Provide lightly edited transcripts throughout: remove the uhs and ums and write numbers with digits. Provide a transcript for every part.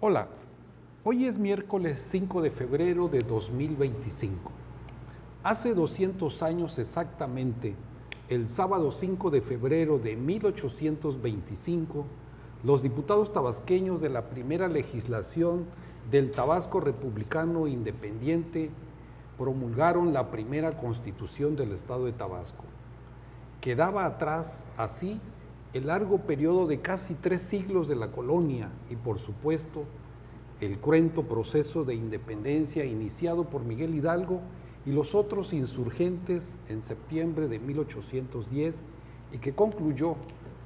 Hola, hoy es miércoles 5 de febrero de 2025. Hace 200 años exactamente, el sábado 5 de febrero de 1825, los diputados tabasqueños de la primera legislación del Tabasco Republicano Independiente promulgaron la primera constitución del estado de Tabasco. Quedaba atrás, así, el largo periodo de casi 3 siglos de la colonia y, por supuesto, el cruento proceso de independencia iniciado por Miguel Hidalgo y los otros insurgentes en septiembre de 1810 y que concluyó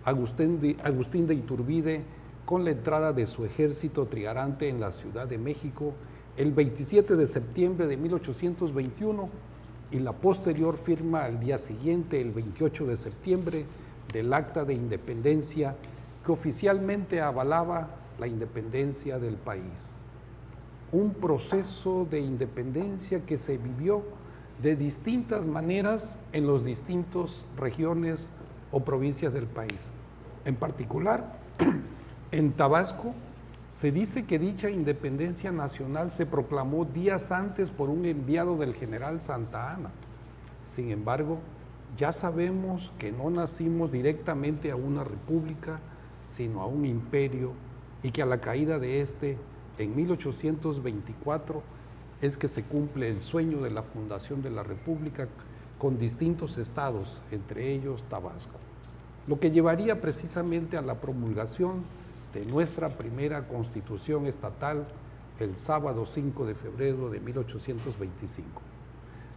Agustín de Iturbide con la entrada de su ejército trigarante en la Ciudad de México el 27 de septiembre de 1821 y la posterior firma al día siguiente, el 28 de septiembre, del Acta de Independencia que oficialmente avalaba la independencia del país. Un proceso de independencia que se vivió de distintas maneras en las distintas regiones o provincias del país. En particular, en Tabasco, se dice que dicha independencia nacional se proclamó días antes por un enviado del general Santa Anna. Sin embargo, ya sabemos que no nacimos directamente a una república, sino a un imperio, y que a la caída de este, en 1824, es que se cumple el sueño de la fundación de la república con distintos estados, entre ellos Tabasco, lo que llevaría precisamente a la promulgación de nuestra primera constitución estatal el sábado 5 de febrero de 1825.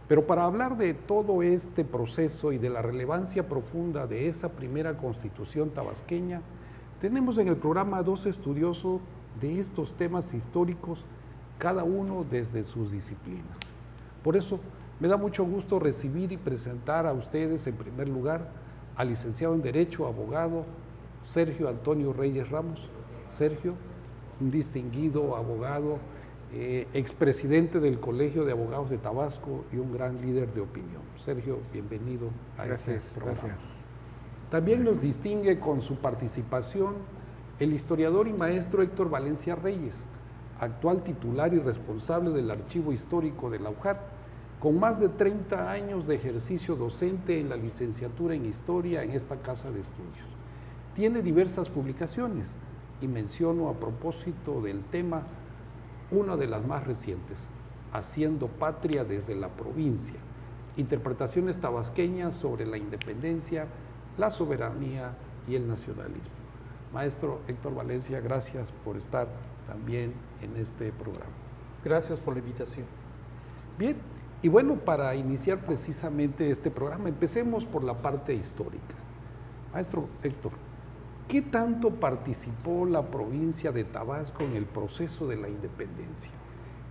Pero para hablar de todo este proceso y de la relevancia profunda de esa primera constitución tabasqueña, tenemos en el programa 2 estudiosos de estos temas históricos, cada uno desde sus disciplinas. Por eso me da mucho gusto recibir y presentar a ustedes en primer lugar al licenciado en Derecho, abogado Sergio Antonio Reyes Ramos. Sergio, un distinguido abogado, expresidente del Colegio de Abogados de Tabasco y un gran líder de opinión. Sergio, bienvenido a este programa. Gracias. También nos distingue con su participación el historiador y maestro Héctor Valencia Reyes, actual titular y responsable del Archivo Histórico de la UJAT, con más de 30 años de ejercicio docente en la licenciatura en Historia en esta casa de estudios. Tiene diversas publicaciones y menciono a propósito del tema una de las más recientes, Haciendo Patria desde la Provincia, interpretaciones tabasqueñas sobre la independencia, la soberanía y el nacionalismo. Maestro Héctor Valencia, gracias por estar también en este programa. Gracias por la invitación. Bien, y bueno, para iniciar precisamente este programa, empecemos por la parte histórica. Maestro Héctor, ¿qué tanto participó la provincia de Tabasco en el proceso de la independencia?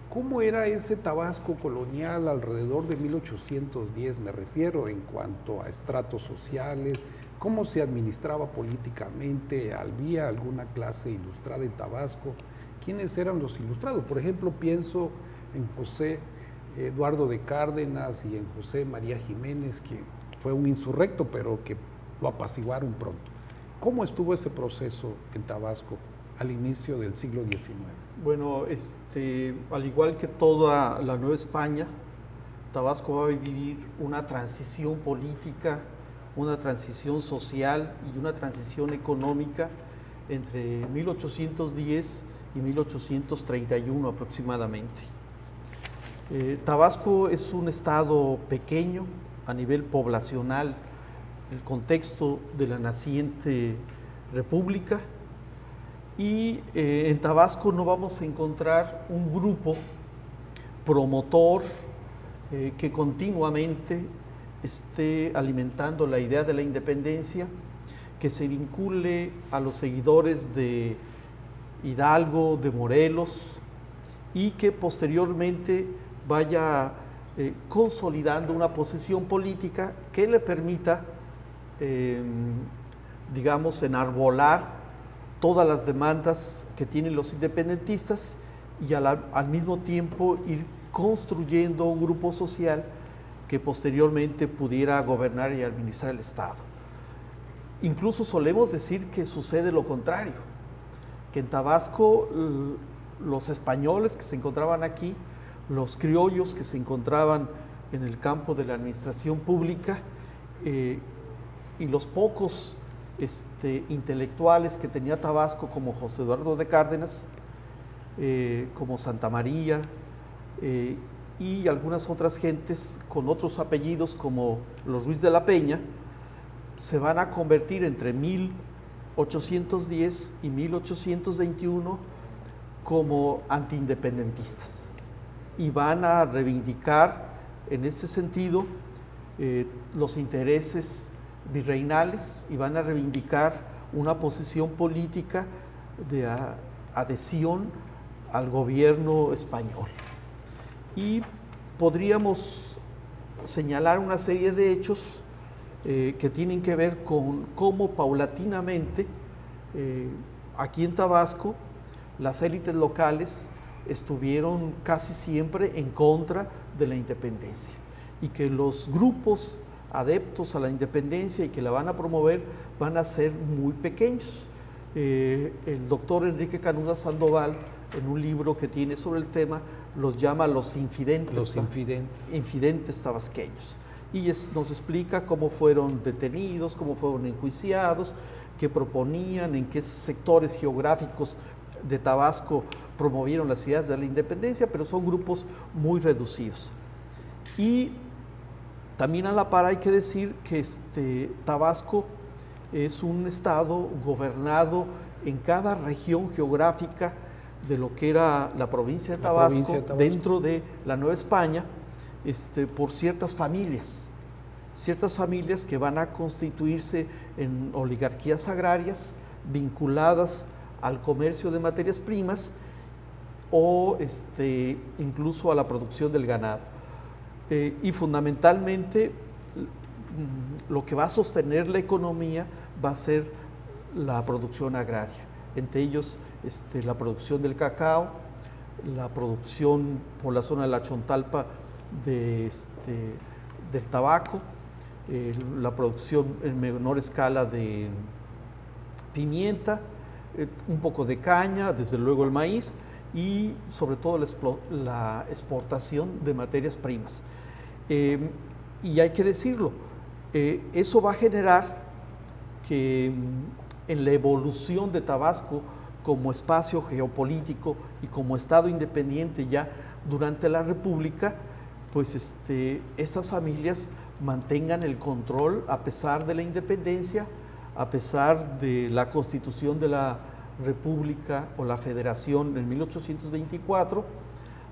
¿Cómo era ese Tabasco colonial alrededor de 1810? Me refiero en cuanto a estratos sociales, cómo se administraba políticamente, había alguna clase ilustrada en Tabasco. ¿Quiénes eran los ilustrados? Por ejemplo, pienso en José Eduardo de Cárdenas y en José María Jiménez, que fue un insurrecto, pero que lo apaciguaron pronto. ¿Cómo estuvo ese proceso en Tabasco al inicio del siglo XIX? Bueno, al igual que toda la Nueva España, Tabasco va a vivir una transición política, una transición social y una transición económica entre 1810 y 1831 aproximadamente. Tabasco es un estado pequeño a nivel poblacional, el contexto de la naciente república, y en Tabasco no vamos a encontrar un grupo promotor que continuamente esté alimentando la idea de la independencia, que se vincule a los seguidores de Hidalgo, de Morelos, y que posteriormente vaya consolidando una posición política que le permita enarbolar todas las demandas que tienen los independentistas y al mismo tiempo ir construyendo un grupo social que posteriormente pudiera gobernar y administrar el Estado. Incluso solemos decir que sucede lo contrario, que en Tabasco los españoles que se encontraban aquí, los criollos que se encontraban en el campo de la administración pública y los pocos intelectuales que tenía Tabasco, como José Eduardo de Cárdenas, como Santa María, y algunas otras gentes con otros apellidos como los Ruiz de la Peña, se van a convertir entre 1810 y 1821 como antiindependentistas y van a reivindicar en ese sentido los intereses virreinales y van a reivindicar una posición política de adhesión al gobierno español. Y podríamos señalar una serie de hechos que tienen que ver con cómo paulatinamente aquí en Tabasco las élites locales estuvieron casi siempre en contra de la independencia y que los grupos adeptos a la independencia y que la van a promover van a ser muy pequeños. El doctor Enrique Canuda Sandoval, en un libro que tiene sobre el tema, los llama los infidentes tabasqueños. Y nos explica cómo fueron detenidos, cómo fueron enjuiciados, qué proponían, en qué sectores geográficos de Tabasco promovieron las ideas de la independencia, pero son grupos muy reducidos. Y también a la par hay que decir que Tabasco es un estado gobernado en cada región geográfica de lo que era la provincia de Tabasco, dentro de la Nueva España, por ciertas familias que van a constituirse en oligarquías agrarias vinculadas al comercio de materias primas o incluso a la producción del ganado. Y fundamentalmente lo que va a sostener la economía va a ser la producción agraria, entre ellos la producción del cacao, la producción por la zona de la Chontalpa del tabaco, la producción en menor escala de pimienta, un poco de caña, desde luego el maíz y sobre todo la exportación de materias primas. Y hay que decirlo, eso va a generar que en la evolución de Tabasco como espacio geopolítico y como estado independiente ya durante la República, pues estas familias mantengan el control a pesar de la independencia, a pesar de la constitución de la República o la Federación en 1824,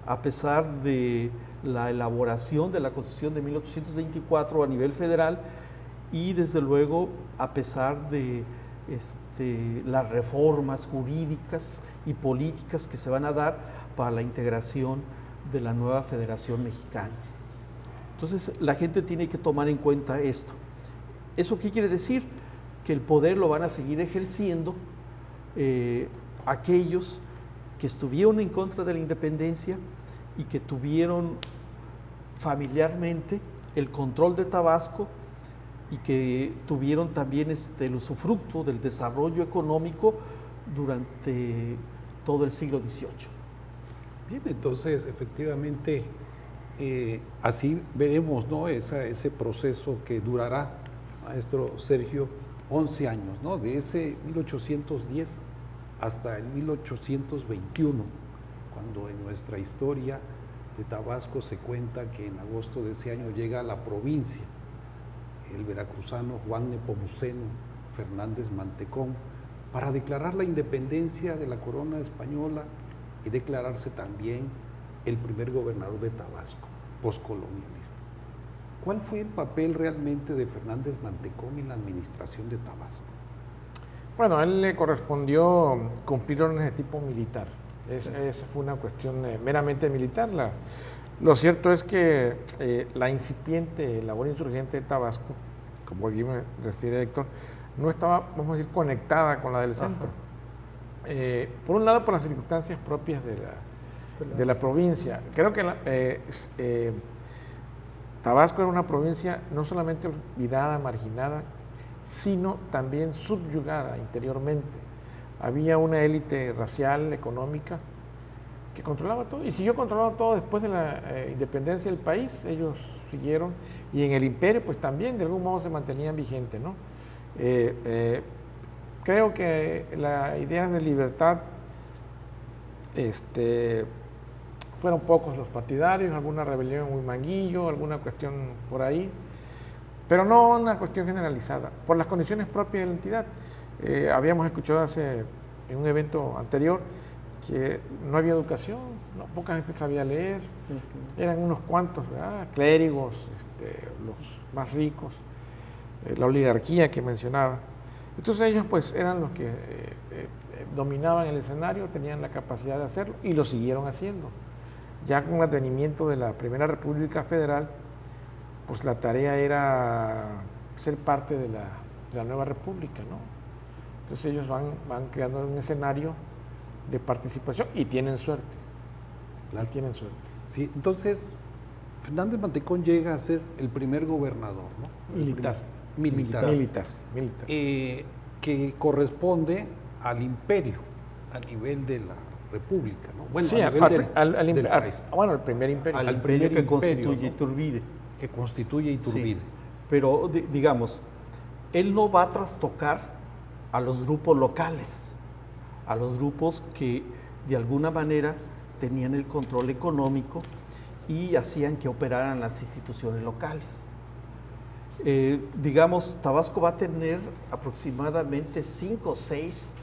a pesar de la elaboración de la Constitución de 1824 a nivel federal y desde luego a pesar de las reformas jurídicas y políticas que se van a dar para la integración de la nueva Federación Mexicana. Entonces la gente tiene que tomar en cuenta esto. ¿Eso qué quiere decir? Que el poder lo van a seguir ejerciendo aquellos que estuvieron en contra de la independencia y que tuvieron familiarmente el control de Tabasco y que tuvieron también el usufructo del desarrollo económico durante todo el siglo XVIII. Bien, entonces efectivamente así veremos, ¿no? ese proceso que durará, maestro Sergio, 11 años, ¿no? De ese 1810 hasta el 1821, cuando en nuestra historia de Tabasco se cuenta que en agosto de ese año llega a la provincia el veracruzano Juan Nepomuceno Fernández Mantecón para declarar la independencia de la corona española y declararse también el primer gobernador de Tabasco, postcolonialista. ¿Cuál fue el papel realmente de Fernández Mantecón en la administración de Tabasco? Bueno, a él le correspondió cumplir órdenes de tipo militar. Esa fue una cuestión meramente militar. Lo cierto es que la incipiente labor insurgente de Tabasco, como aquí me refiere Héctor, no estaba, vamos a decir, conectada con la del centro. Por un lado, por las circunstancias propias de la provincia. Creo que Tabasco era una provincia no solamente olvidada, marginada, sino también subyugada interiormente. Había una élite racial, económica, que controlaba todo y siguió controlando todo después de la independencia del país. Ellos siguieron y en el imperio pues también de algún modo se mantenían vigentes, ¿no? Creo que las ideas de libertad fueron pocos los partidarios, alguna rebelión en Huimanguillo, alguna cuestión por ahí, pero no una cuestión generalizada, por las condiciones propias de la entidad. Habíamos escuchado en un evento anterior que no había educación, no, poca gente sabía leer, eran unos cuantos, ¿verdad? Clérigos, los más ricos, la oligarquía que mencionaba. Entonces ellos pues eran los que dominaban el escenario, tenían la capacidad de hacerlo y lo siguieron haciendo. Ya con el advenimiento de la Primera República Federal, pues la tarea era ser parte de la nueva república, ¿no? Entonces ellos van creando un escenario de participación y tienen suerte. Claro. Tienen suerte. Sí, entonces Fernández Mantecón llega a ser el primer gobernador, ¿no? Militar. Militar. Que corresponde al imperio a nivel de la república, ¿no? Bueno, sí, a nivel del país. Bueno, el primer imperio. Al imperio que constituye, ¿no? Iturbide. Que constituye Iturbide. Sí, pero digamos, él no va a trastocar a los grupos locales, a los grupos que de alguna manera tenían el control económico y hacían que operaran las instituciones locales. Digamos, Tabasco va a tener aproximadamente 5 o 6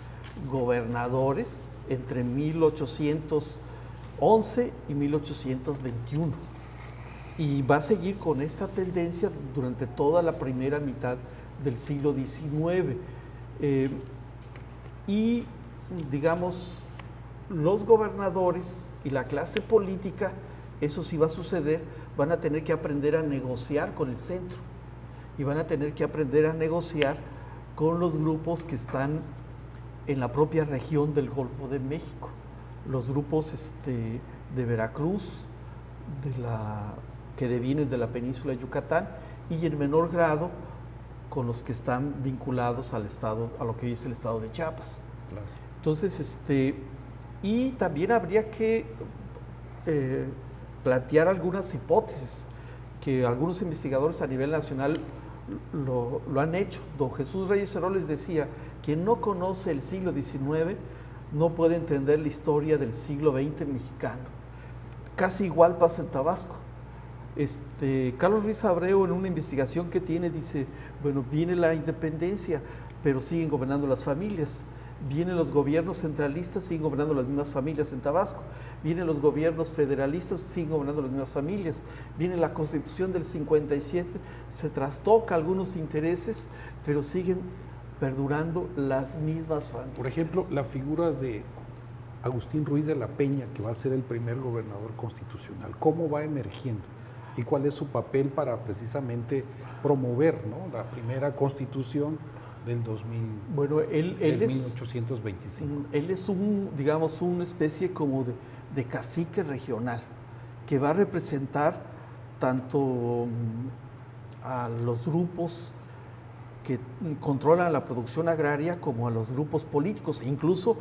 gobernadores entre 1811 y 1821. Y va a seguir con esta tendencia durante toda la primera mitad del siglo XIX. Y, digamos, los gobernadores y la clase política, eso sí va a suceder, van a tener que aprender a negociar con el centro y van a tener que aprender a negociar con los grupos que están en la propia región del Golfo de México, los grupos de Veracruz, que devienen de la península de Yucatán, y en menor grado con los que están vinculados al estado, a lo que hoy es el estado de Chiapas. Claro. Entonces, y también habría que plantear algunas hipótesis que algunos investigadores a nivel nacional lo han hecho. Don Jesús Reyes Heroles decía: quien no conoce el siglo XIX no puede entender la historia del siglo XX mexicano. Casi igual pasa en Tabasco. Carlos Ruiz Abreu, en una investigación que tiene, dice: bueno, viene la independencia, pero siguen gobernando las familias. Vienen los gobiernos centralistas, siguen gobernando las mismas familias en Tabasco. Vienen los gobiernos federalistas, siguen gobernando las mismas familias. Viene la Constitución del 57, se trastoca algunos intereses, pero siguen perdurando las mismas familias. Por ejemplo, la figura de Agustín Ruiz de la Peña, que va a ser el primer gobernador constitucional, ¿cómo va emergiendo? ¿Y cuál es su papel para precisamente promover, ¿no?, la primera constitución del 2000, bueno, él es 1825? Él es digamos, una especie como de cacique regional que va a representar tanto a los grupos que controlan la producción agraria como a los grupos políticos, incluso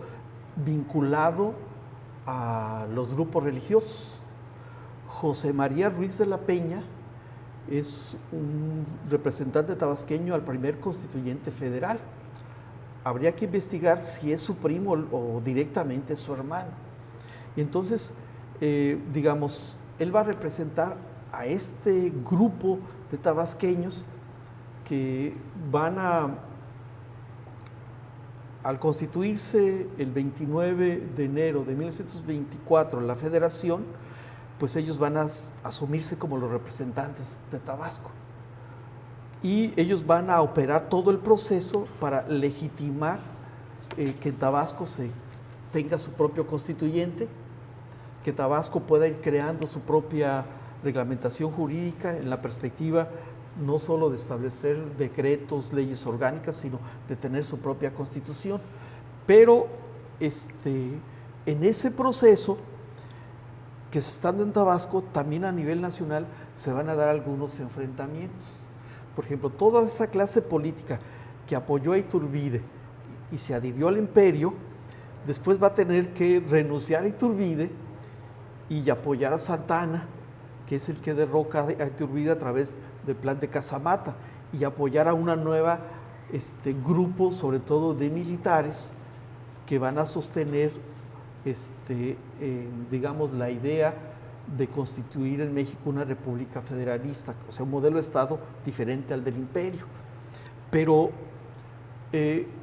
vinculado a los grupos religiosos. José María Ruiz de la Peña es un representante tabasqueño al primer constituyente federal. Habría que investigar si es su primo o directamente su hermano. Y entonces, digamos, él va a representar a este grupo de tabasqueños que van al constituirse el 29 de enero de 1924 la federación, pues ellos van a asumirse como los representantes de Tabasco. Y ellos van a operar todo el proceso para legitimar que en Tabasco se tenga su propio constituyente, que Tabasco pueda ir creando su propia reglamentación jurídica en la perspectiva no solo de establecer decretos, leyes orgánicas, sino de tener su propia constitución. Pero en ese proceso que se está dando en Tabasco, también a nivel nacional se van a dar algunos enfrentamientos. Por ejemplo, toda esa clase política que apoyó a Iturbide y se adhirió al imperio, después va a tener que renunciar a Iturbide y apoyar a Santana, que es el que derroca a Iturbide a través del plan de Casamata, y apoyar a una nueva grupo, sobre todo de militares, que van a sostener digamos, la idea de constituir en México una república federalista, o sea, un modelo de Estado diferente al del imperio. Pero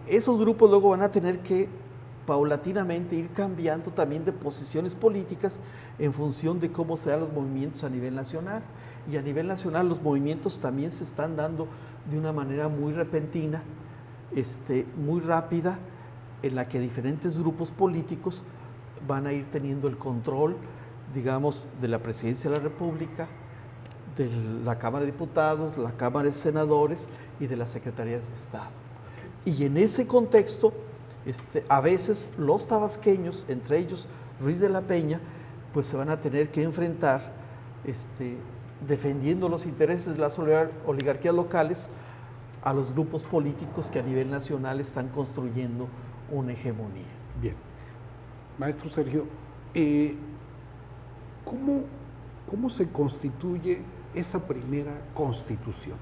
esos grupos luego van a tener que paulatinamente ir cambiando también de posiciones políticas en función de cómo se dan los movimientos a nivel nacional. Y a nivel nacional los movimientos también se están dando de una manera muy repentina, muy rápida, en la que diferentes grupos políticos van a ir teniendo el control, digamos, de la Presidencia de la República, de la Cámara de Diputados, la Cámara de Senadores y de las Secretarías de Estado. Y en ese contexto, a veces los tabasqueños, entre ellos Ruiz de la Peña, pues se van a tener que enfrentar, defendiendo los intereses de las oligarquías locales, a los grupos políticos que a nivel nacional están construyendo una hegemonía. Bien. Maestro Sergio, ¿cómo se constituye esa primera constitución?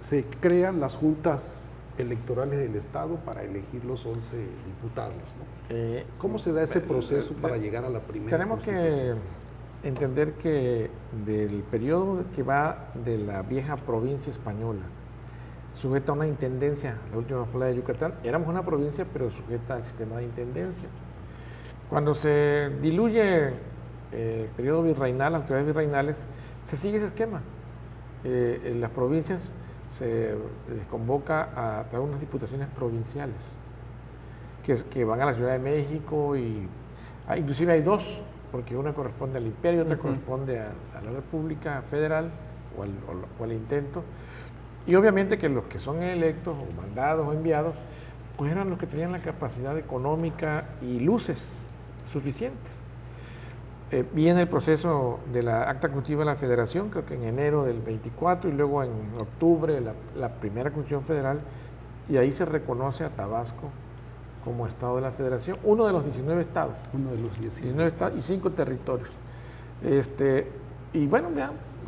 Se crean las juntas electorales del Estado para elegir los 11 diputados, ¿no? ¿Cómo se da ese proceso para llegar a la primera Tenemos constitución? que entender que del periodo que va de la vieja provincia española, sujeta a una intendencia, la última fue la de Yucatán, éramos una provincia pero sujeta al sistema de intendencias. Cuando se diluye el periodo virreinal, las autoridades virreinales, se sigue ese esquema. En las provincias se les convoca a traer unas diputaciones provinciales que van a la Ciudad de México y inclusive hay dos, porque una corresponde al imperio y otra corresponde a la República Federal o al intento. Y obviamente que los que son electos o mandados o enviados, pues eran los que tenían la capacidad económica y luces suficientes. Viene el proceso de la acta constitutiva de la Federación, creo que en enero del 24 y luego en octubre la primera Constitución Federal, y ahí se reconoce a Tabasco como Estado de la Federación, uno de los 19 estados. Uno de los 19 estados y 5 territorios. Y bueno,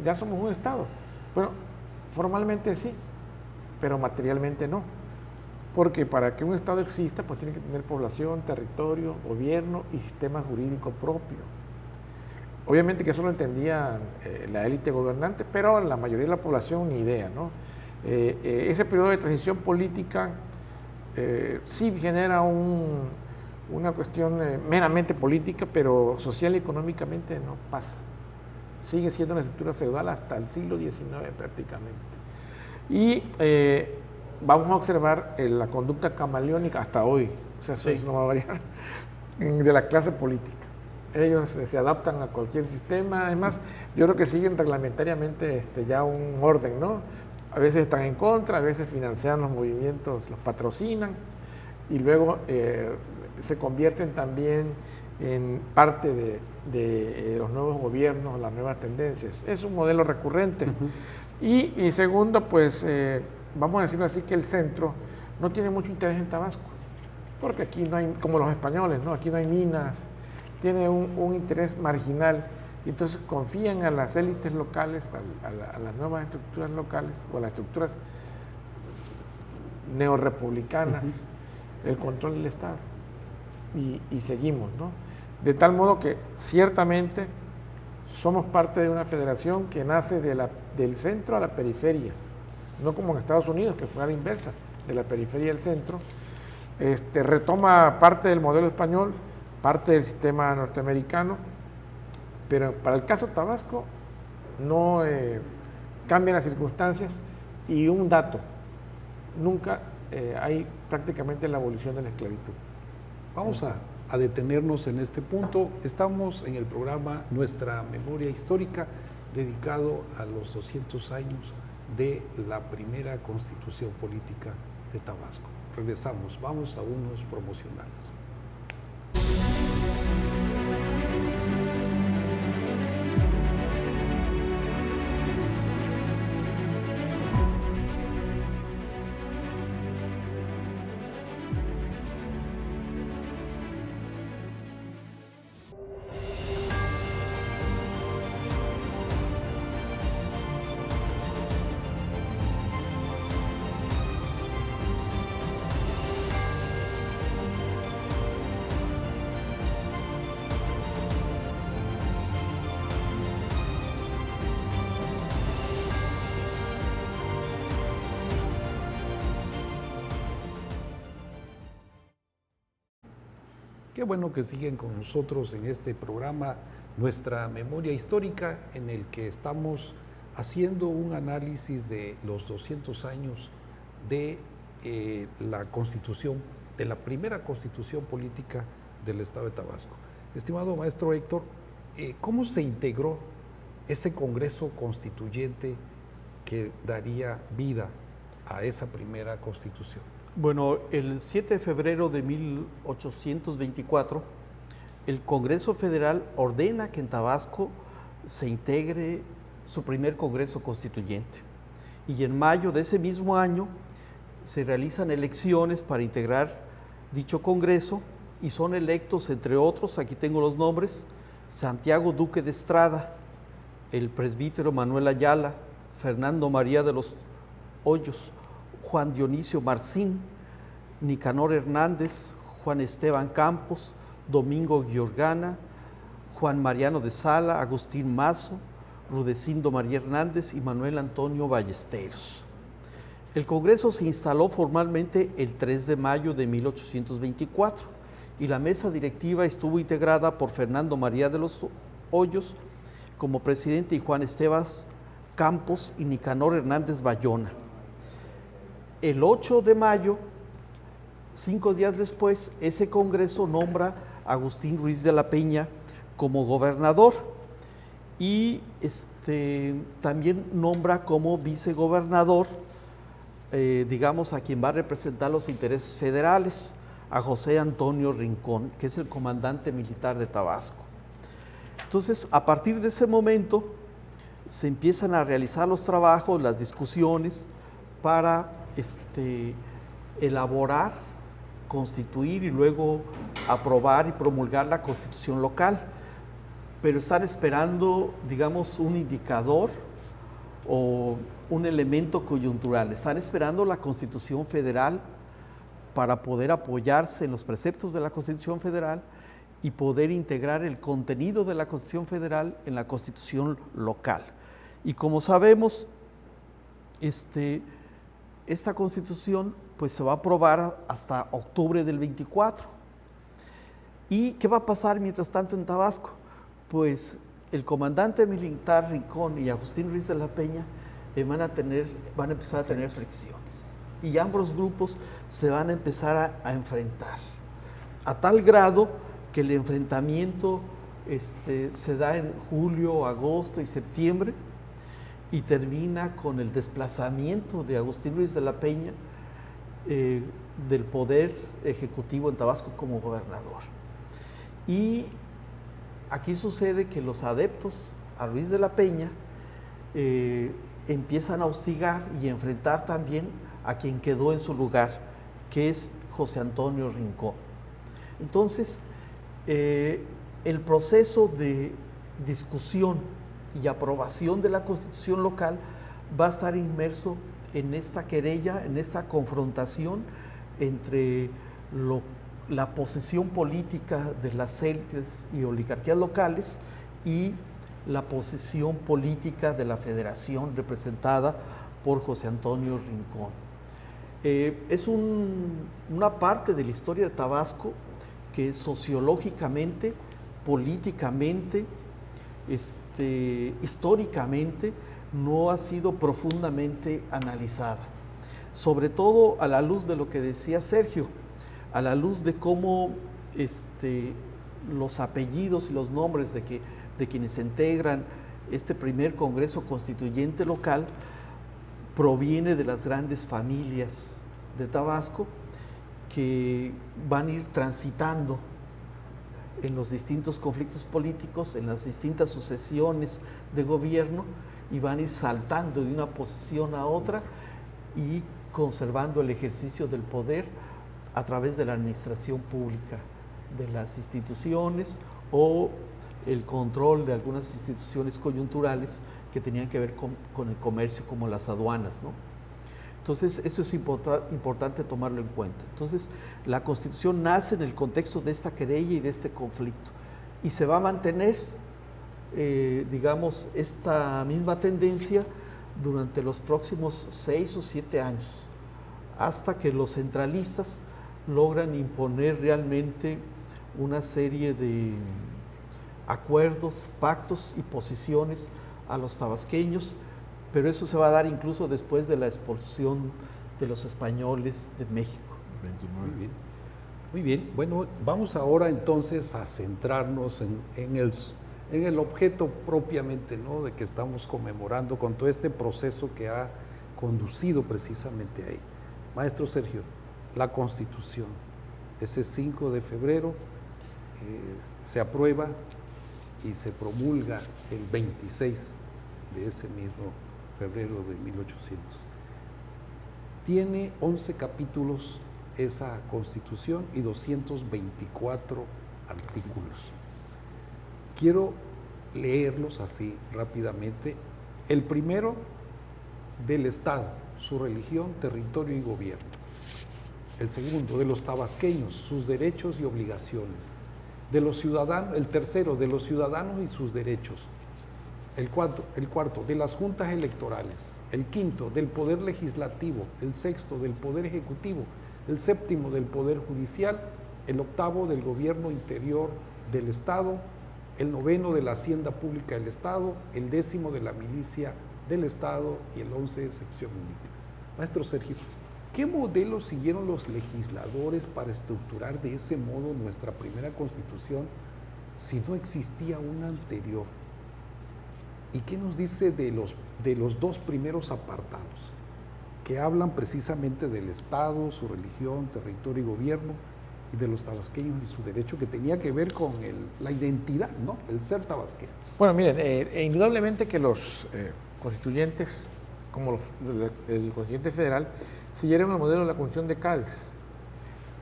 ya somos un Estado. Bueno, formalmente sí, pero materialmente no. Porque para que un Estado exista, pues tiene que tener población, territorio, gobierno y sistema jurídico propio. Obviamente que eso lo entendía la élite gobernante, pero la mayoría de la población ni idea, ¿no? Ese periodo de transición política sí genera una cuestión meramente política, pero social y económicamente no pasa. Sigue siendo una estructura feudal hasta el siglo XIX prácticamente. Y vamos a observar la conducta camaleónica hasta hoy, o sea, eso no va a variar, de la clase política. Ellos se adaptan a cualquier sistema, además yo creo que siguen reglamentariamente ya un orden, ¿no? A veces están en contra, a veces financian los movimientos, los patrocinan y luego se convierten también en parte de los nuevos gobiernos, las nuevas tendencias. Es un modelo recurrente. Y segundo, pues vamos a decirlo así, que el centro no tiene mucho interés en Tabasco, porque aquí no hay, como los españoles, ¿no? Aquí no hay minas, tiene un interés marginal, y entonces confían a las élites locales, a las nuevas estructuras locales, o a las estructuras neorepublicanas, el control del Estado. Y seguimos, ¿no? De tal modo que ciertamente somos parte de una federación que nace del centro a la periferia, no como en Estados Unidos, que fue a la inversa, de la periferia al centro. Retoma parte del modelo español, parte del sistema norteamericano, pero para el caso Tabasco no cambian las circunstancias. Y un dato, nunca hay prácticamente la abolición de la esclavitud. Vamos a detenernos en este punto. Estamos en el programa Nuestra Memoria Histórica, dedicado a los 200 años de la primera constitución política de Tabasco. Regresamos, vamos a unos promocionales. Qué bueno que siguen con nosotros en este programa, Nuestra Memoria Histórica, en el que estamos haciendo un análisis de los 200 años de la constitución, de la primera constitución política del Estado de Tabasco. Estimado maestro Héctor, ¿cómo se integró ese Congreso Constituyente que daría vida a esa primera constitución? Bueno, el 7 de febrero de 1824, el Congreso Federal ordena que en Tabasco se integre su primer Congreso Constituyente. Y en mayo de ese mismo año se realizan elecciones para integrar dicho Congreso y son electos, entre otros, aquí tengo los nombres: Santiago Duque de Estrada, el presbítero Manuel Ayala, Fernando María de los Hoyos, Juan Dionisio Marcín, Nicanor Hernández, Juan Esteban Campos, Domingo Giorgana, Juan Mariano de Sala, Agustín Mazo, Rudecindo María Hernández y Manuel Antonio Ballesteros. El Congreso se instaló formalmente el 3 de mayo de 1824 y la mesa directiva estuvo integrada por Fernando María de los Hoyos como presidente y Juan Esteban Campos y Nicanor Hernández Bayona. El 8 de mayo, 5 días después, ese Congreso nombra a Agustín Ruiz de la Peña como gobernador y también nombra como vicegobernador, digamos, a quien va a representar los intereses federales, a José Antonio Rincón, que es el comandante militar de Tabasco. Entonces, a partir de ese momento, se empiezan a realizar los trabajos, las discusiones para elaborar, constituir y luego aprobar y promulgar la constitución local. Pero están esperando, digamos, un indicador o un elemento coyuntural. Están esperando la Constitución Federal para poder apoyarse en los preceptos de la Constitución Federal y poder integrar el contenido de la Constitución Federal en la Constitución local. Y como sabemos, esta Constitución pues se va a aprobar hasta octubre del 24. ¿Y qué va a pasar mientras tanto en Tabasco? Pues el comandante militar Rincón y Agustín Ruiz de la Peña van a empezar a tener fricciones y ambos grupos se van a empezar a enfrentar, a tal grado que el enfrentamiento se da en julio, agosto y septiembre y termina con el desplazamiento de Agustín Ruiz de la Peña del poder ejecutivo en Tabasco como gobernador. Y aquí sucede que los adeptos a Ruiz de la Peña empiezan a hostigar y enfrentar también a quien quedó en su lugar, que es José Antonio Rincón. Entonces, el proceso de discusión y aprobación de la Constitución local va a estar inmerso en esta querella, en esta confrontación entre la posición política de las élites y oligarquías locales y la posición política de la federación representada por José Antonio Rincón. Es una parte de la historia de Tabasco que sociológicamente, políticamente, históricamente no ha sido profundamente analizada, sobre todo a la luz de lo que decía Sergio, a la luz de cómo los apellidos y los nombres de quienes integran este primer Congreso Constituyente local proviene de las grandes familias de Tabasco que van a ir transitando en los distintos conflictos políticos, en las distintas sucesiones de gobierno y van a ir saltando de una posición a otra y conservando el ejercicio del poder a través de la administración pública de las instituciones o el control de algunas instituciones coyunturales que tenían que ver con el comercio, como las aduanas, ¿no? Entonces, eso es importante tomarlo en cuenta. Entonces, la Constitución nace en el contexto de esta querella y de este conflicto y se va a mantener, digamos, esta misma tendencia durante los próximos 6 o 7 años, hasta que los centralistas logran imponer realmente una serie de acuerdos, pactos y posiciones a los tabasqueños, pero eso se va a dar incluso después de la expulsión de los españoles de México. 29. Muy bien. Muy bien. Bueno, vamos ahora entonces a centrarnos en el objeto propiamente, ¿no?, de que estamos conmemorando con todo este proceso que ha conducido precisamente ahí. Maestro Sergio, la Constitución, ese 5 de febrero se aprueba y se promulga el 26 de ese mismo febrero de 1800. Tiene 11 capítulos esa Constitución y 224 artículos. Quiero leerlos así rápidamente. El primero, del Estado, su religión, territorio y gobierno. El segundo, de los tabasqueños, sus derechos y obligaciones. De los ciudadanos, el tercero, de los ciudadanos y sus derechos. El cuarto, de las juntas electorales. El quinto, del poder legislativo. El sexto, del poder ejecutivo. El séptimo, del poder judicial. El octavo, del gobierno interior del Estado. El noveno, de la hacienda pública del Estado. El décimo, de la milicia del Estado. Y el 11, sección única. Maestro Sergio, ¿qué modelo siguieron los legisladores para estructurar de ese modo nuestra primera Constitución si no existía una anterior? ¿Y qué nos dice de los dos primeros apartados, que hablan precisamente del Estado, su religión, territorio y gobierno, y de los tabasqueños y su derecho, que tenía que ver con la identidad, ¿no?, el ser tabasqueño? Bueno, miren, indudablemente que los constituyentes, como el constituyente federal, siguieron el modelo de la Constitución de Cádiz,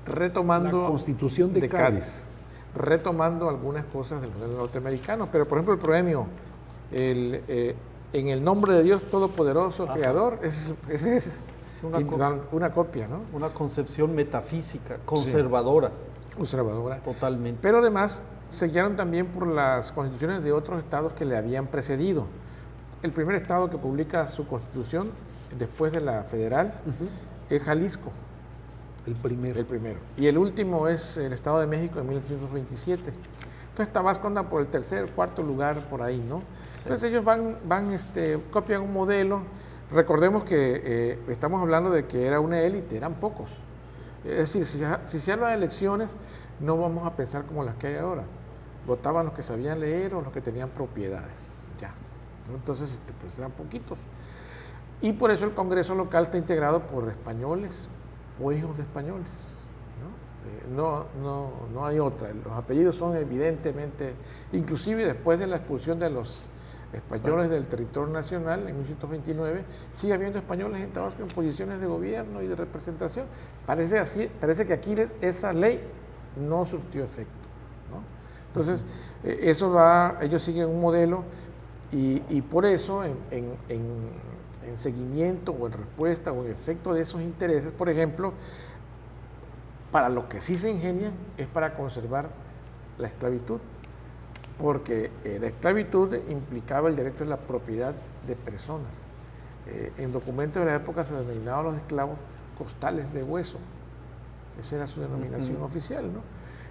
retomando... La Constitución de Cádiz. Retomando algunas cosas del modelo norteamericano, pero por ejemplo el proemio, en el nombre de Dios Todopoderoso, Ajá. Creador, ese es una copia, ¿no? Una concepción metafísica, conservadora. Sí. Conservadora. Totalmente. Pero además se guiaron también por las constituciones de otros estados que le habían precedido. El primer estado que publica su constitución después de la federal es Jalisco. El primero. El primero. Y el último es el Estado de México en 1827. Entonces Tabasco anda por el tercer, cuarto lugar por ahí, ¿no? Sí. Entonces ellos copian un modelo. Recordemos que estamos hablando de que era una élite, eran pocos. Es decir, si se habla de elecciones, no vamos a pensar como las que hay ahora. Votaban los que sabían leer o los que tenían propiedades, ya. Entonces, pues eran poquitos. Y por eso el Congreso local está integrado por españoles o hijos de españoles, no hay otra. Los apellidos son evidentemente, inclusive después de la expulsión de los españoles del territorio nacional en 1829, sigue habiendo españoles en Tabasco en posiciones de gobierno y de representación. Parece que aquí esa ley no surtió efecto, ¿no? Entonces, ellos siguen un modelo y por eso en seguimiento o en respuesta o en efecto de esos intereses, por ejemplo, para lo que sí se ingenian es para conservar la esclavitud, porque la esclavitud implicaba el derecho a la propiedad de personas. En documentos de la época se denominaban los esclavos costales de hueso, esa era su denominación oficial, ¿no?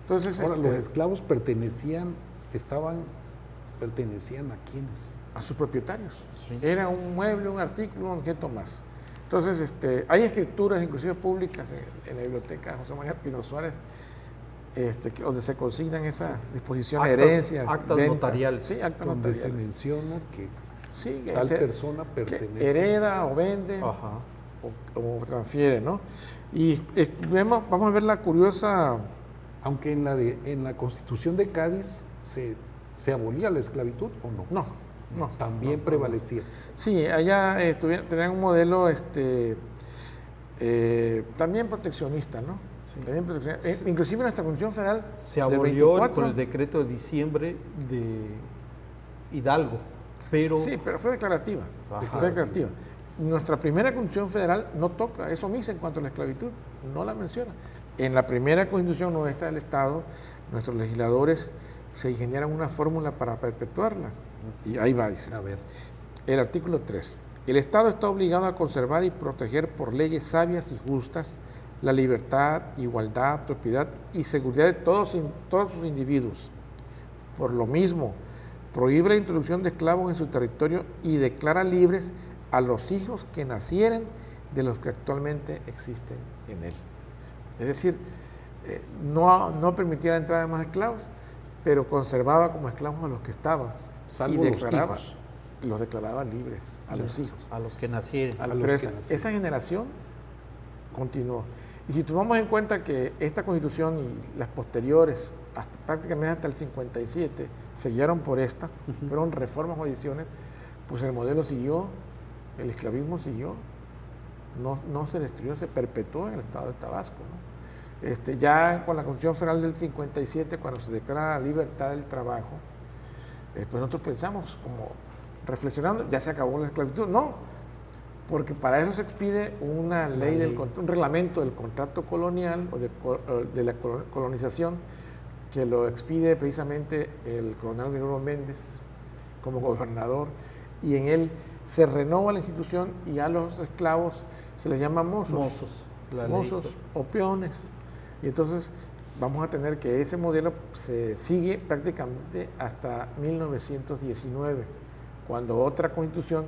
Entonces, ahora, los esclavos pertenecían a quiénes? A sus propietarios. Sí. Era un mueble, un artículo, un objeto más. Entonces, hay escrituras, inclusive públicas, en la biblioteca José María Pino Suárez, donde se consignan esas disposiciones, herencias, actas ventas, notariales. Sí, actas donde notariales. se menciona que sí, tal persona pertenece. Que hereda o vende o transfiere, ¿no? Y vamos a ver la curiosa... Aunque en la Constitución de Cádiz se abolía la esclavitud, ¿o no? No. También prevalecía. Sí, allá tenían un modelo también proteccionista, ¿no? Sí. También proteccionista. Inclusive nuestra Constitución Federal se abolió con el decreto de diciembre de Hidalgo, pero... Sí, pero fue declarativa. Fue declarativa. Nuestra primera Constitución Federal no toca eso mismo en cuanto a la esclavitud, no la menciona. En la primera Constitución nuestra del Estado, nuestros legisladores se ingeniaron una fórmula para perpetuarla. Y ahí va, dice. A ver. El artículo 3. El Estado está obligado a conservar y proteger por leyes sabias y justas la libertad, igualdad, propiedad y seguridad de todos sus individuos. Por lo mismo, prohíbe la introducción de esclavos en su territorio y declara libres a los hijos que nacieren de los que actualmente existen en él. Es decir, no permitía la entrada de más esclavos, pero conservaba como esclavos a los que estaban. Salvo y los declaraba libres a los hijos. A los que nacieron. Pero esa generación continuó. Y si tomamos en cuenta que esta Constitución y las posteriores, prácticamente hasta el 57, se guiaron por esta, fueron reformas o adiciones, pues el modelo siguió, el esclavismo siguió, no se destruyó, se perpetuó en el estado de Tabasco, ¿no? Ya con la Constitución Federal del 57, cuando se declara la libertad del trabajo, pues nosotros pensamos, como reflexionando, ya se acabó la esclavitud. No, porque para eso se expide una ley, un reglamento del contrato colonial o de la colonización, que lo expide precisamente el coronel Gregorio Méndez como gobernador, y en él se renova la institución y a los esclavos se les llama mozos o peones. Y entonces vamos a tener que ese modelo se sigue prácticamente hasta 1919, cuando otra constitución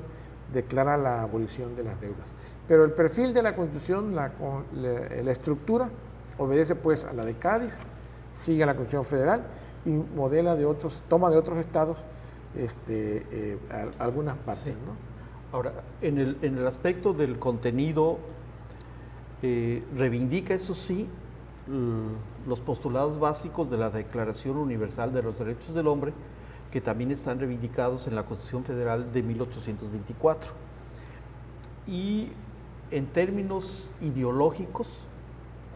declara la abolición de las deudas. Pero el perfil de la Constitución, la estructura, obedece pues a la de Cádiz, sigue a la Constitución Federal y toma de otros estados algunas partes. Sí. ¿no? Ahora, en el aspecto del contenido, reivindica, eso sí, los postulados básicos de la Declaración Universal de los Derechos del Hombre, que también están reivindicados en la Constitución Federal de 1824. Y en términos ideológicos,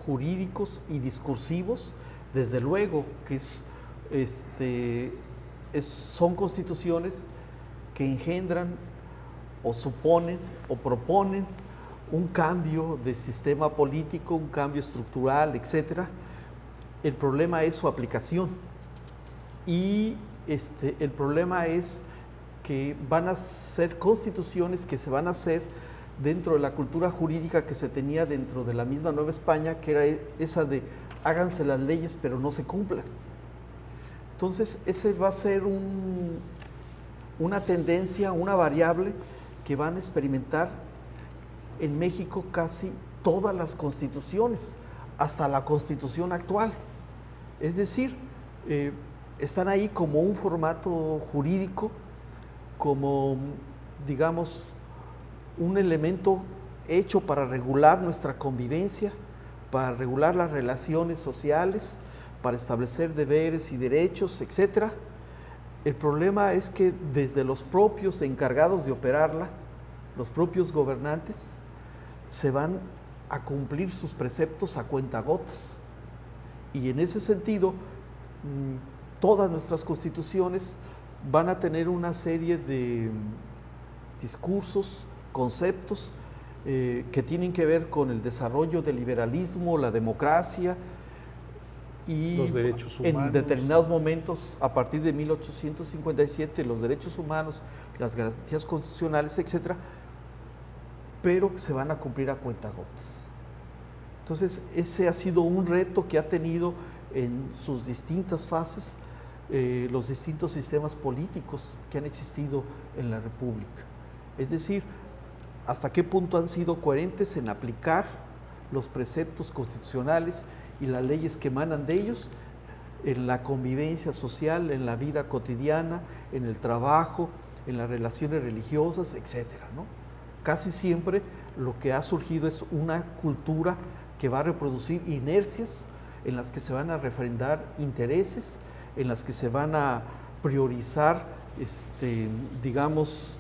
jurídicos y discursivos, desde luego que son constituciones que engendran o suponen o proponen un cambio de sistema político, un cambio estructural, etc. El problema es su aplicación. Y el problema es que van a ser constituciones que se van a hacer dentro de la cultura jurídica que se tenía dentro de la misma Nueva España, que era esa de háganse las leyes pero no se cumplan. Entonces, ese va a ser una tendencia, una variable que van a experimentar en México casi todas las constituciones, hasta la Constitución actual. Es decir, están ahí como un formato jurídico, como, digamos, un elemento hecho para regular nuestra convivencia, para regular las relaciones sociales, para establecer deberes y derechos, etc. El problema es que desde los propios encargados de operarla, los propios gobernantes, se van a cumplir sus preceptos a cuentagotas. Y en ese sentido, todas nuestras constituciones van a tener una serie de discursos, conceptos que tienen que ver con el desarrollo del liberalismo, la democracia y los derechos humanos. En determinados momentos, a partir de 1857, los derechos humanos, las garantías constitucionales, etcétera, pero que se van a cumplir a cuentagotas. Entonces, ese ha sido un reto que ha tenido en sus distintas fases los distintos sistemas políticos que han existido en la República. Es decir, hasta qué punto han sido coherentes en aplicar los preceptos constitucionales y las leyes que emanan de ellos en la convivencia social, en la vida cotidiana, en el trabajo, en las relaciones religiosas, etcétera, ¿no? Casi siempre lo que ha surgido es una cultura que va a reproducir inercias en las que se van a refrendar intereses, en las que se van a priorizar, digamos,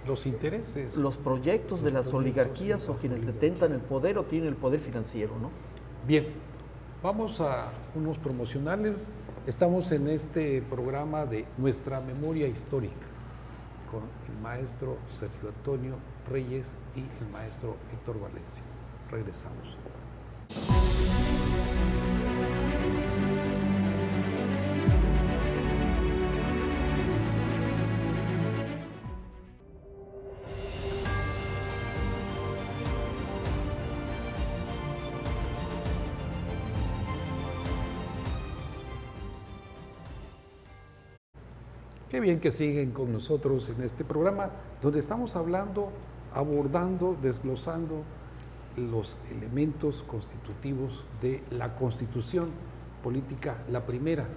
los intereses, los proyectos de las oligarquías o quienes detentan el poder o tienen el poder financiero, ¿no? Bien, vamos a unos promocionales. Estamos en este programa de Nuestra Memoria Histórica con el maestro Sergio Antonio Reyes y el maestro Héctor Valencia. Regresamos. Qué bien que siguen con nosotros en este programa donde estamos hablando, abordando, desglosando los elementos constitutivos de la Constitución política, la primera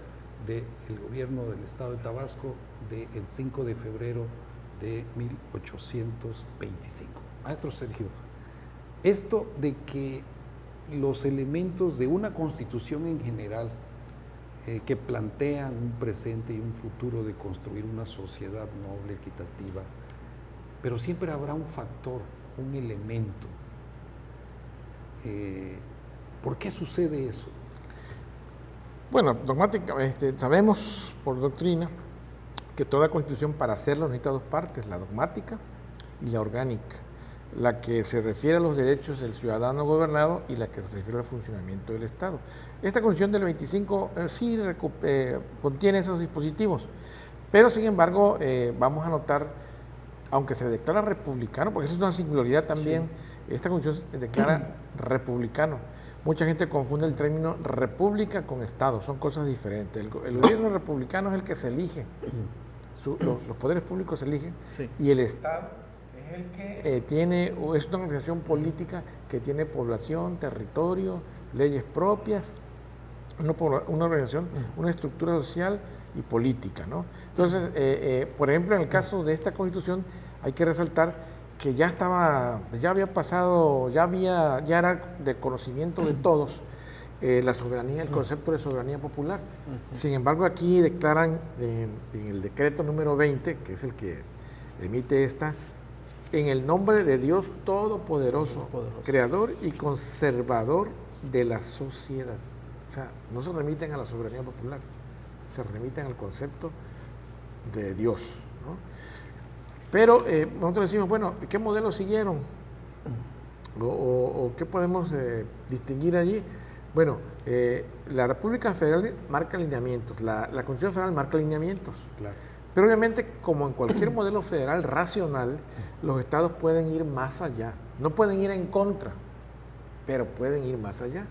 del gobierno del Estado de Tabasco del 5 de febrero de 1825. Maestro Sergio, esto de que los elementos de una Constitución en general que plantean un presente y un futuro de construir una sociedad noble, equitativa, pero siempre habrá un factor, un elemento. ¿Por qué sucede eso? Bueno, dogmáticamente sabemos por doctrina que toda constitución para hacerlo necesita dos partes, la dogmática y la orgánica, la que se refiere a los derechos del ciudadano gobernado y la que se refiere al funcionamiento del Estado. Esta Constitución del 25 sí contiene esos dispositivos, pero sin embargo vamos a notar, aunque se declara republicano, porque eso es una singularidad también, esta Constitución se declara republicano. Mucha gente confunde el término república con Estado, son cosas diferentes. El gobierno republicano es el que se elige, los poderes públicos se eligen, y el Estado es el que es una organización política que tiene población, territorio, leyes propias, una organización, una estructura social y política, ¿no? Entonces, por ejemplo, en el caso de esta Constitución hay que resaltar que ya había pasado, ya era de conocimiento de todos la soberanía, el concepto de soberanía popular. Sin embargo, aquí declaran en el decreto número 20, que es el que emite esta, en el nombre de Dios Todopoderoso, Creador y Conservador de la sociedad. O sea, no se remiten a la soberanía popular, se remiten al concepto de Dios, ¿no? Pero nosotros decimos, bueno, ¿qué modelo siguieron? ¿O qué podemos distinguir allí? Bueno, la República Federal marca lineamientos, la Constitución Federal marca lineamientos. Claro. Pero obviamente, como en cualquier modelo federal racional, los estados pueden ir más allá. No pueden ir en contra, pero pueden ir más allá.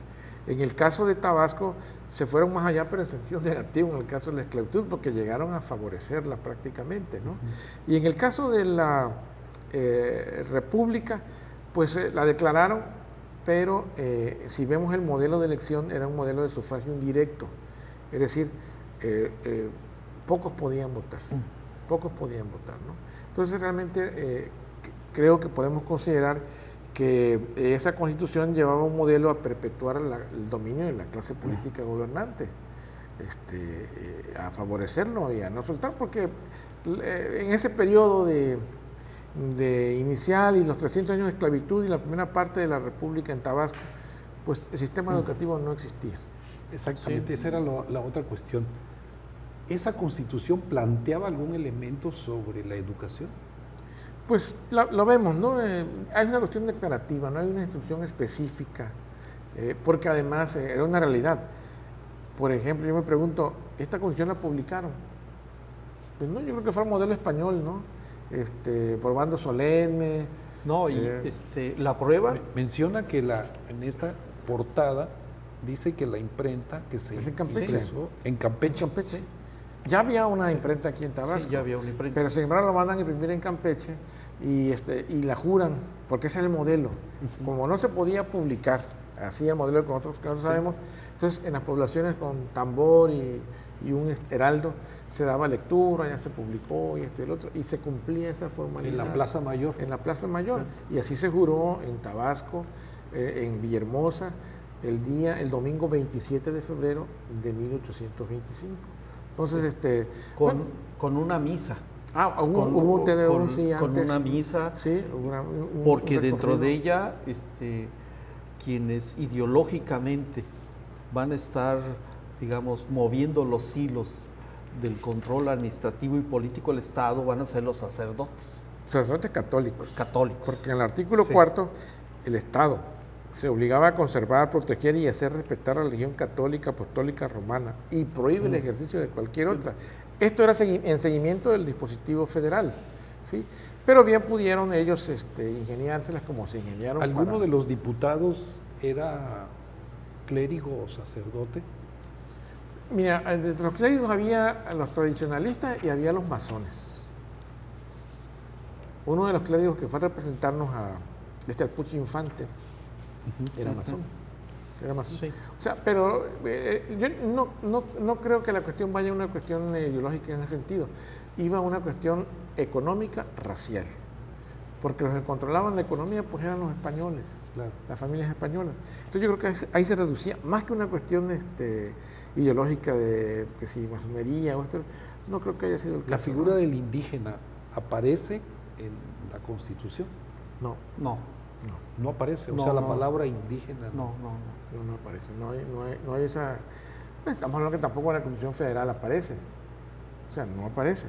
En el caso de Tabasco, se fueron más allá, pero en sentido negativo, en el caso de la esclavitud, porque llegaron a favorecerla prácticamente, ¿no? Y en el caso de la República, pues la declararon, pero si vemos el modelo de elección, era un modelo de sufragio indirecto. Es decir, pocos podían votar, ¿no? Entonces realmente creo que podemos considerar que esa Constitución llevaba un modelo a perpetuar el dominio de la clase política gobernante, a favorecerlo y a no soltar, porque en ese periodo de inicial y los 300 años de esclavitud y la primera parte de la República en Tabasco, pues el sistema educativo no existía. Exactamente, esa era la otra cuestión. ¿Esa Constitución planteaba algún elemento sobre la educación? Pues lo vemos, ¿no? Hay una cuestión declarativa, no hay una instrucción específica, porque además era una realidad. Por ejemplo, yo me pregunto, ¿esta Constitución la publicaron? Pues no, yo creo que fue el modelo español, ¿no? Por bando solemne. No, y la prueba... Menciona que en esta portada dice que la imprenta que se impresó en Campeche. Ya había una imprenta aquí en Tabasco. Sí, ya había una imprenta. Pero sin embargo lo mandan a imprimir en Campeche y la juran, porque ese es el modelo. Como no se podía publicar así el modelo que nosotros sabemos, entonces en las poblaciones con tambor y un heraldo se daba lectura, ya se publicó y esto y el otro, y se cumplía esa formalidad. En la Plaza Mayor. En la Plaza Mayor. Y así se juró en Tabasco, en Villahermosa, el domingo 27 de febrero de 1825. Entonces, con una misa. Hubo un Te Deum, sí, antes. Con una misa, sí, porque dentro de ella, quienes ideológicamente van a estar, digamos, moviendo los hilos del control administrativo y político del Estado, van a ser los sacerdotes. Sacerdotes católicos. Católicos. Porque en el artículo 4, el Estado se obligaba a conservar, proteger y hacer respetar la religión católica, apostólica, romana, y prohíbe el ejercicio de cualquier otra. Esto era en seguimiento del dispositivo federal, ¿sí? Pero bien pudieron ellos ingeniárselas como se ingeniaron. ¿Alguno de los diputados era clérigo o sacerdote? Mira, entre los clérigos había los tradicionalistas y había los masones. Uno de los clérigos que fue a representarnos al Pucho Infante era masón. Era masón. Sí. O sea, pero yo no creo que la cuestión vaya a una cuestión ideológica en ese sentido. Iba a una cuestión económica, racial. Porque los que controlaban la economía pues eran los españoles, Claro. las familias españolas. Entonces yo creo que ahí se reducía, más que una cuestión ideológica de que si masonería o esto, no creo que haya sido el caso. La figura del indígena aparece en la Constitución. No, No, No aparece, o No, sea, la no. palabra indígena. no. no aparece. No hay esa... Estamos hablando que tampoco en la Constitución Federal aparece. O sea, no aparece.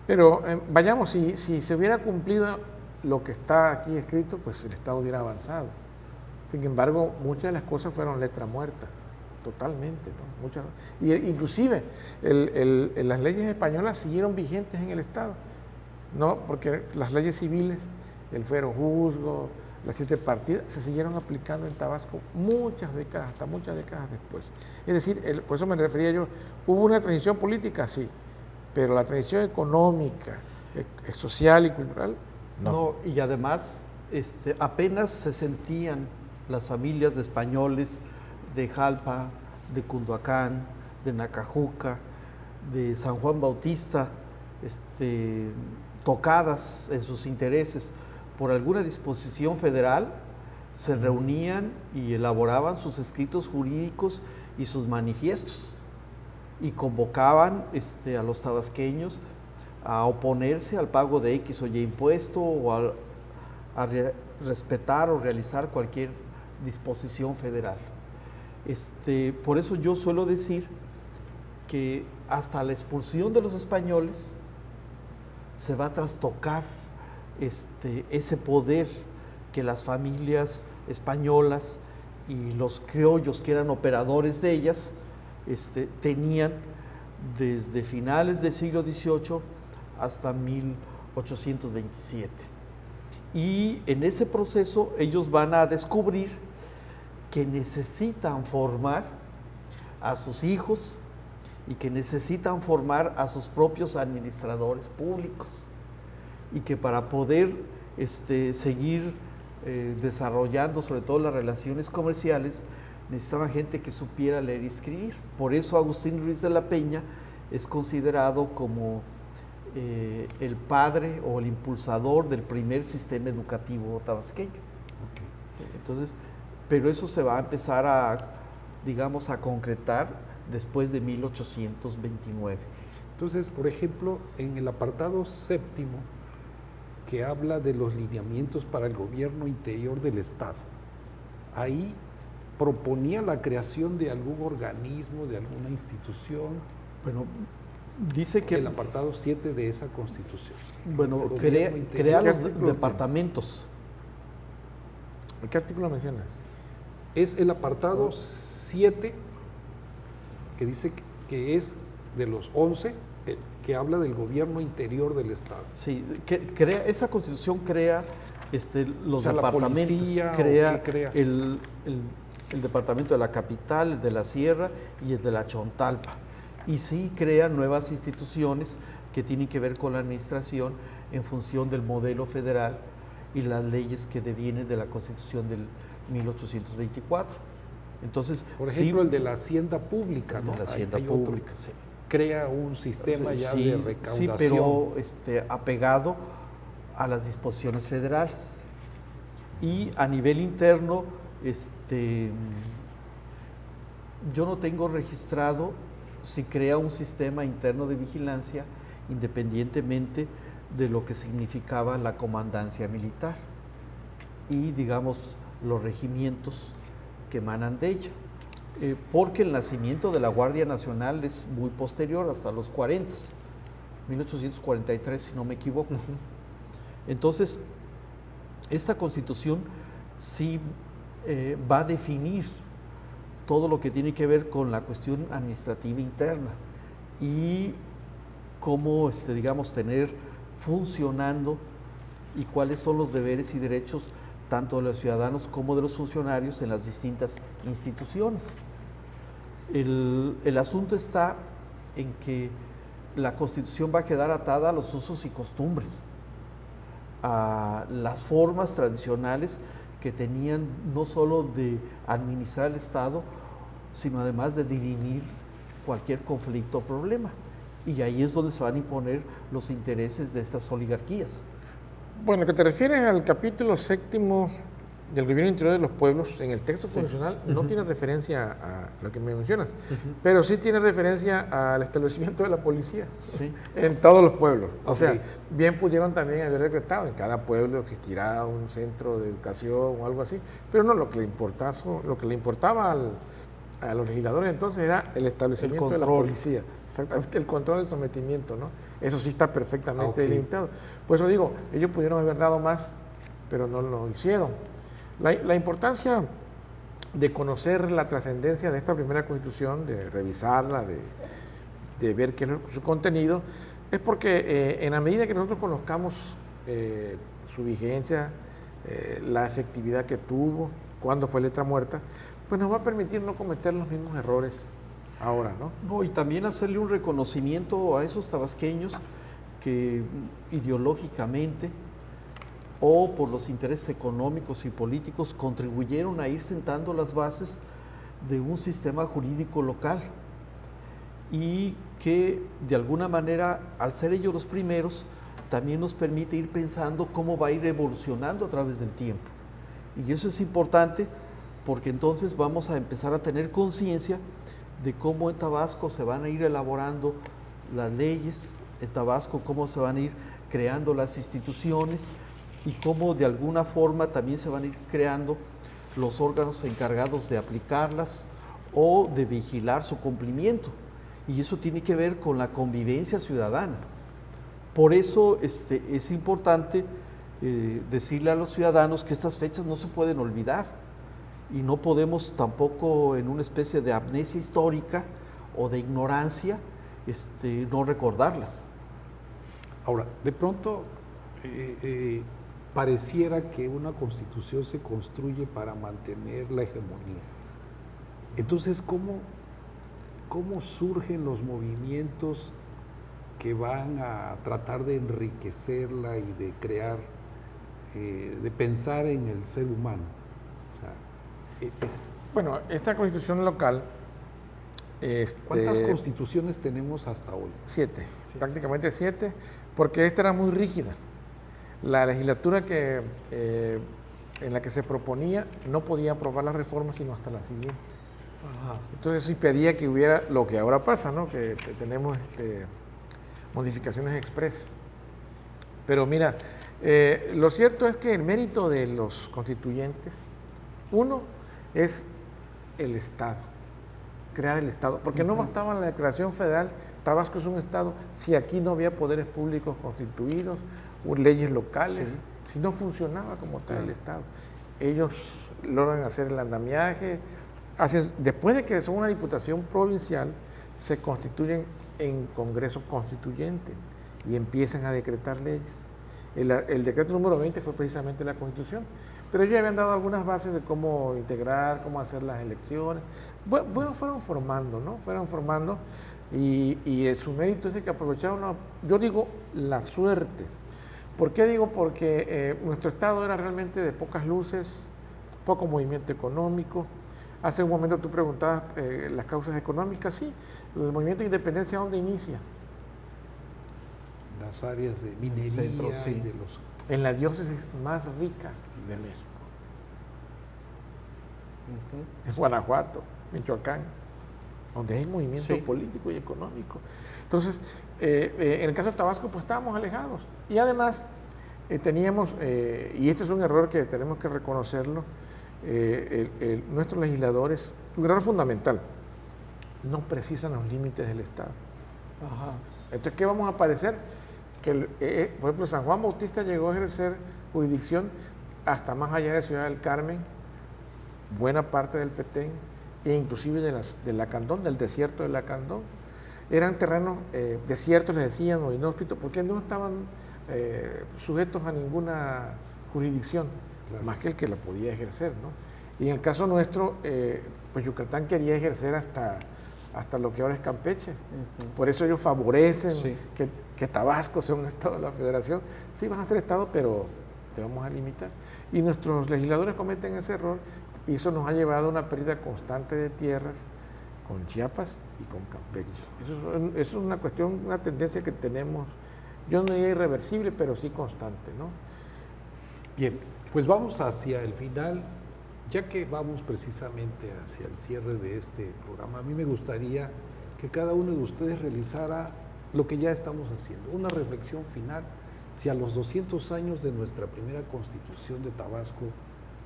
Pero vayamos, si se hubiera cumplido lo que está aquí escrito, pues el Estado hubiera avanzado. Sin embargo, muchas de las cosas fueron letra muerta, totalmente, ¿no? Muchas, y inclusive las leyes españolas siguieron vigentes en el Estado, ¿no? Porque las leyes civiles, el fuero juzgo, las 7 partidas, se siguieron aplicando en Tabasco muchas décadas, hasta muchas décadas después. Es decir, por eso me refería yo, hubo una transición política, sí, pero la transición económica, social y cultural, no. Y además apenas se sentían las familias de españoles de Jalpa, de Cunduacán, de Nacajuca, de San Juan Bautista, tocadas en sus intereses por alguna disposición federal, se reunían y elaboraban sus escritos jurídicos y sus manifiestos y convocaban a los tabasqueños a oponerse al pago de X o Y impuesto o a respetar o realizar cualquier disposición federal. Por eso yo suelo decir que hasta la expulsión de los españoles se va a trastocar ese poder que las familias españolas y los criollos que eran operadores de ellas tenían desde finales del siglo XVIII hasta 1827. Y en ese proceso ellos van a descubrir que necesitan formar a sus hijos y que necesitan formar a sus propios administradores públicos y que para poder seguir desarrollando sobre todo las relaciones comerciales necesitaban gente que supiera leer y escribir. Por eso Agustín Ruiz de la Peña es considerado como el padre o el impulsador del primer sistema educativo tabasqueño. Okay. Entonces, pero eso se va a empezar a concretar después de 1829. Entonces, por ejemplo, en el apartado 7, que habla de los lineamientos para el gobierno interior del Estado, ahí proponía la creación de algún organismo, de alguna institución. Bueno, dice que el apartado 7 de esa Constitución. Bueno, crea los departamentos. ¿Qué artículo mencionas? Es el apartado 7, que dice que es de los 11, que habla del gobierno interior del Estado. Sí, esa Constitución crea los departamentos, policía, crea el departamento de la capital, el de la sierra y el de la Chontalpa. Y sí crea nuevas instituciones que tienen que ver con la administración en función del modelo federal y las leyes que devienen de la Constitución del 1824. Entonces, por ejemplo, el de la Hacienda Pública, ¿no? De la Hacienda hay Pública, otro, sí. Crea un sistema ya de recaudación. Sí, pero apegado a las disposiciones federales. Y a nivel interno, yo no tengo registrado si crea un sistema interno de vigilancia independientemente de lo que significaba la comandancia militar y, digamos, los regimientos que emanan de ella. Porque el nacimiento de la Guardia Nacional es muy posterior, hasta los 40, 1843, si no me equivoco. Entonces, esta Constitución sí va a definir todo lo que tiene que ver con la cuestión administrativa interna y cómo, tener funcionando y cuáles son los deberes y derechos tanto de los ciudadanos como de los funcionarios en las distintas instituciones. El asunto está en que la Constitución va a quedar atada a los usos y costumbres, a las formas tradicionales que tenían no solo de administrar el Estado, sino además de dirimir cualquier conflicto o problema. Y ahí es donde se van a imponer los intereses de estas oligarquías. Bueno, que te refieres al capítulo 7º del Gobierno Interior de los Pueblos, en el texto constitucional no tiene referencia a lo que me mencionas, pero sí tiene referencia al establecimiento de la policía en todos los pueblos. O sea, bien pudieron también haber decretado, en cada pueblo existirá un centro de educación o algo así, pero no, lo que le importaba a los legisladores entonces era el establecimiento de la policía. Exactamente, el control del sometimiento, ¿no? Eso sí está perfectamente delimitado. Por eso digo, ellos pudieron haber dado más, pero no lo hicieron. La importancia de conocer la trascendencia de esta primera Constitución, de revisarla, de ver qué es su contenido, es porque en la medida que nosotros conozcamos su vigencia, la efectividad que tuvo, cuándo fue letra muerta, pues nos va a permitir no cometer los mismos errores ahora, ¿no? No, y también hacerle un reconocimiento a esos tabasqueños que ideológicamente o por los intereses económicos y políticos contribuyeron a ir sentando las bases de un sistema jurídico local y que de alguna manera, al ser ellos los primeros, también nos permite ir pensando cómo va a ir evolucionando a través del tiempo. Y eso es importante porque entonces vamos a empezar a tener conciencia de cómo en Tabasco se van a ir elaborando las leyes, en Tabasco cómo se van a ir creando las instituciones y cómo de alguna forma también se van a ir creando los órganos encargados de aplicarlas o de vigilar su cumplimiento. Y eso tiene que ver con la convivencia ciudadana. Por eso es importante decirle a los ciudadanos que estas fechas no se pueden olvidar y no podemos tampoco en una especie de amnesia histórica o de ignorancia no recordarlas. Ahora, de pronto pareciera que una constitución se construye para mantener la hegemonía. Entonces, ¿cómo surgen los movimientos que van a tratar de enriquecerla y de crear, de pensar en el ser humano? O sea, bueno, esta constitución local... ¿Cuántas constituciones tenemos hasta hoy? 7, prácticamente 7, porque esta era muy rígida. La legislatura en la que se proponía no podía aprobar las reformas sino hasta la siguiente. Ajá. Entonces eso impedía que hubiera lo que ahora pasa, ¿no? Que tenemos modificaciones express. Pero mira, lo cierto es que el mérito de los constituyentes, uno, es el Estado, crear el Estado, porque no bastaba en la Declaración Federal, Tabasco es un Estado, si aquí no había poderes públicos constituidos, leyes locales, si no funcionaba como tal el Estado. Ellos logran hacer el andamiaje, después de que son una diputación provincial, se constituyen en Congreso Constituyente y empiezan a decretar leyes. El decreto número 20 fue precisamente la Constitución, pero ellos habían dado algunas bases de cómo integrar, cómo hacer las elecciones. Bueno, fueron formando, ¿no? Fueron formando y su mérito es de que aprovecharon, yo digo, la suerte. ¿Por qué digo? Porque nuestro Estado era realmente de pocas luces, poco movimiento económico. Hace un momento tú preguntabas las causas económicas, sí. El movimiento de independencia, ¿dónde inicia? Las áreas de minería centro, y de los... En la diócesis más rica de México. En Guanajuato, Michoacán, donde hay movimiento político y económico. Entonces, en el caso de Tabasco, pues estábamos alejados. Y además, teníamos, y este es un error que tenemos que reconocerlo, nuestros legisladores, un error fundamental, no precisan los límites del Estado. Ajá. Entonces, ¿qué vamos a padecer? Que, por ejemplo, San Juan Bautista llegó a ejercer jurisdicción hasta más allá de Ciudad del Carmen, buena parte del Petén, e inclusive de Lacandón, del desierto de Lacandón. Eran terrenos desiertos, les decían, o inhóspitos, porque no estaban sujetos a ninguna jurisdicción, más que el que la podía ejercer, ¿no? Y en el caso nuestro, pues Yucatán quería ejercer hasta hasta lo que ahora es Campeche. Por eso ellos favorecen Sí. que Tabasco sea un estado de la federación. Sí, vas a ser estado, pero te vamos a limitar. Y nuestros legisladores cometen ese error y eso nos ha llevado a una pérdida constante de tierras con Chiapas y con Campeche. Eso es una cuestión, una tendencia que tenemos, yo no diría irreversible, pero sí constante, ¿no? Bien, pues vamos hacia el final, ya que vamos precisamente hacia el cierre de este programa. A mí me gustaría que cada uno de ustedes realizara lo que ya estamos haciendo, una reflexión final, si a los 200 años de nuestra primera constitución de Tabasco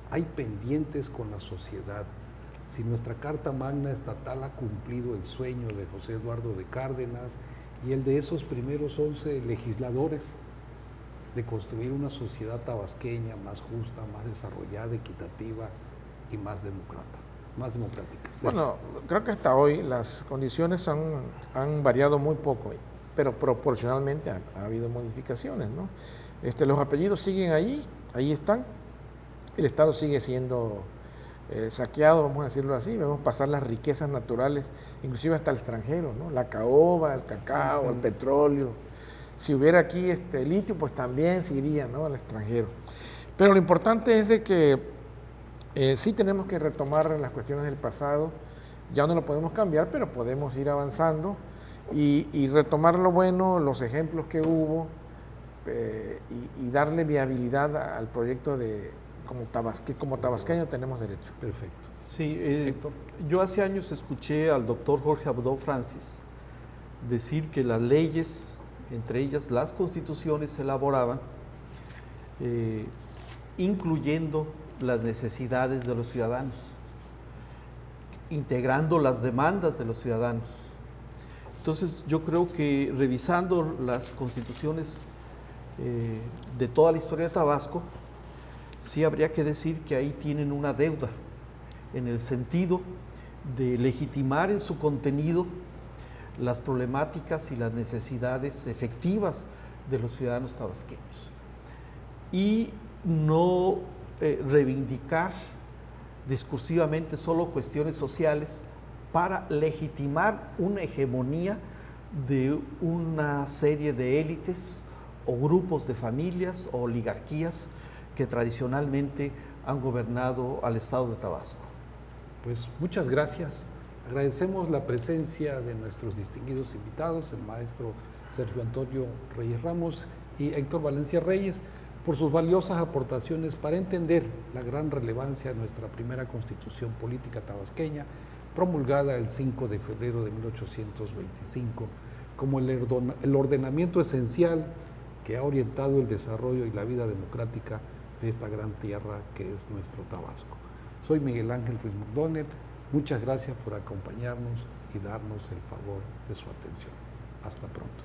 hay pendientes con la sociedad, si nuestra Carta Magna Estatal ha cumplido el sueño de José Eduardo de Cárdenas y el de esos primeros 11 legisladores de construir una sociedad tabasqueña más justa, más desarrollada, equitativa y más democrática. Sí. Bueno, creo que hasta hoy las condiciones han variado muy poco, pero proporcionalmente ha habido modificaciones, ¿no? Los apellidos siguen ahí están. El Estado sigue siendo saqueado, vamos a decirlo así. Vemos pasar las riquezas naturales, inclusive hasta el extranjero, ¿no? La caoba, el cacao, el petróleo. Si hubiera aquí litio, pues también se iría, ¿no?, al extranjero. Pero lo importante es de que sí tenemos que retomar las cuestiones del pasado. Ya no lo podemos cambiar, pero podemos ir avanzando y retomar lo bueno, los ejemplos que hubo y darle viabilidad al proyecto que como tabasqueño tenemos derecho. Perfecto. Sí, Héctor. yo hace años escuché al doctor Jorge Abdo Francis decir que las leyes, entre ellas las constituciones, se elaboraban incluyendo las necesidades de los ciudadanos, integrando las demandas de los ciudadanos. Entonces yo creo que revisando las constituciones de toda la historia de Tabasco, sí habría que decir que ahí tienen una deuda, en el sentido de legitimar en su contenido las problemáticas y las necesidades efectivas de los ciudadanos tabasqueños. Y no reivindicar discursivamente solo cuestiones sociales para legitimar una hegemonía de una serie de élites o grupos de familias o oligarquías que tradicionalmente han gobernado al estado de Tabasco. Pues muchas gracias. Agradecemos la presencia de nuestros distinguidos invitados, el maestro Sergio Antonio Reyes Ramos y Héctor Valencia Reyes, por sus valiosas aportaciones para entender la gran relevancia de nuestra primera constitución política tabasqueña, promulgada el 5 de febrero de 1825, como el ordenamiento esencial que ha orientado el desarrollo y la vida democrática de esta gran tierra que es nuestro Tabasco. Soy Miguel Ángel Ruiz McDonald. Muchas gracias por acompañarnos y darnos el favor de su atención. Hasta pronto.